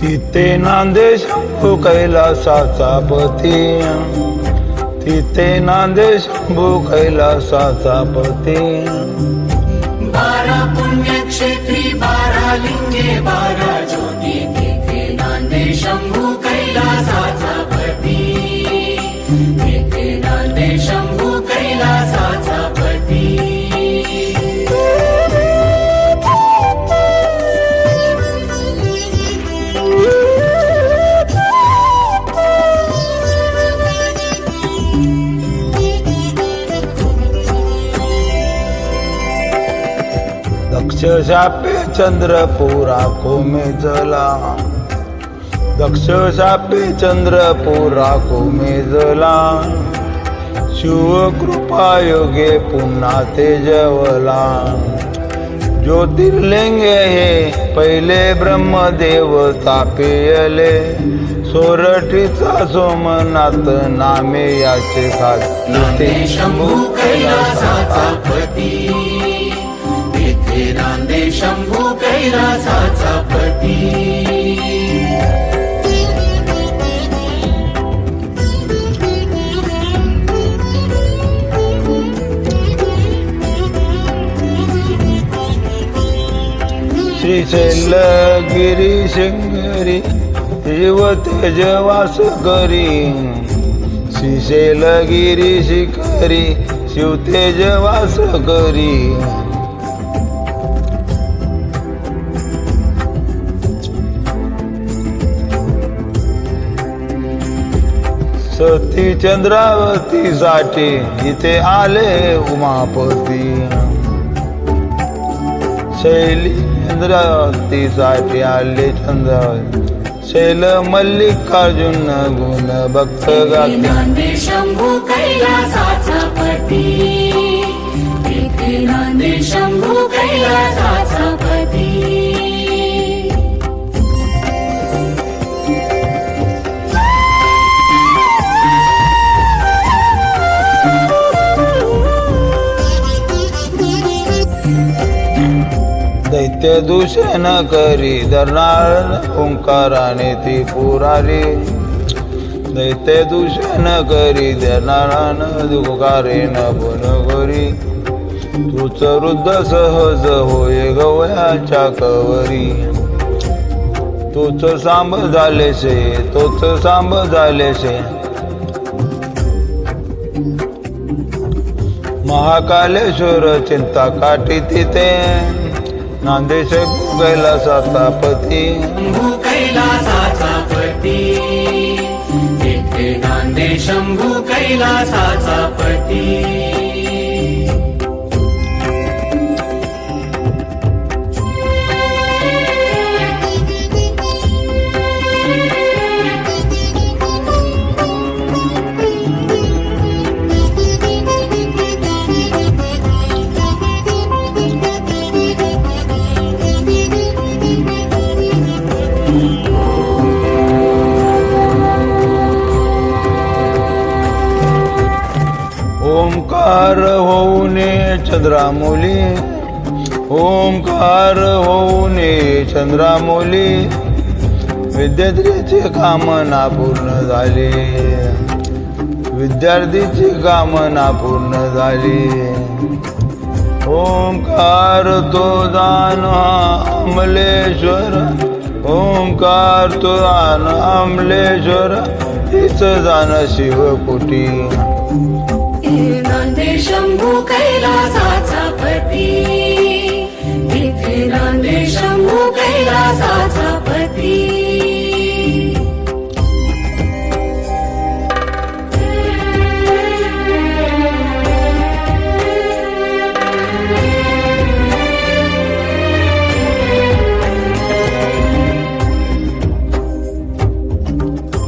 तिथे नांदे शंभू कैलासाचा पती, तिथे नांदे शंभू कैलासाचा पती. 12 पुण्यक्षेत्री 12 लिंगे 12 ज्योती, तिथे नांदे शंभू कैलासाचा पती, तिथे नांदे शंभू कैलासाचा पती. दक्ष शापे चंद्रपूर आखो में जला, दक्ष शापे चंद्रपूर आखो में जला. शिव कृपा योगे पुन्हा तेजवला. ज्योतिर्लिंगे हे पहिले ब्रह्मदेव तापेयले. सोरठीचा सोमनाथ नामे याचे नांदे खाते शंभू कैलासाचा पती, तिथे नांदे शंभू कैलासाचा पती. श्रीशैल गिरी शृंगरी शिव तेजवास करी. श्रीशैल गिरी शिखरी शिव तेजवास करी. सती चंद्रावती साठी इथे आले उमापती. शैली चंद्रावती साठी आले चंद्रावती. शैल मल्लिकार्जुन गुण भक्त गाते. नांदे शंभू कैलासाचा पती, तिथे नांदे शंभू कैलासाचा पती. दैत्य दूषण करी धरणार ओंकाराने ती पुरारी. दैत्य दूषण करी धरणार ओंकारेन पुन करी. तूच वृद्ध सहज होय गवयाच्या कवरी. तूच सांब झालेसे तोच सांब झालेसे. महाकालेश्वर चिंता काठी तिथे. नांदे शंभू कैलासाचा पती, शंभू कैलासाचा पती, तिथे नांदे शंभू कैलासाचा पती. ओंकार होऊने चंद्रामोली. ओंकार होऊने चंद्रामोली. विद्यार्थीची कामना पूर्ण झाली. विद्यार्थीची कामना पूर्ण झाली. ओंकार तो दान अमलेश्वर. ओंकार तो दान अमलेश्वर. तीच जाण शिवकुटी. नांदे शंभू कैलासाचा पती.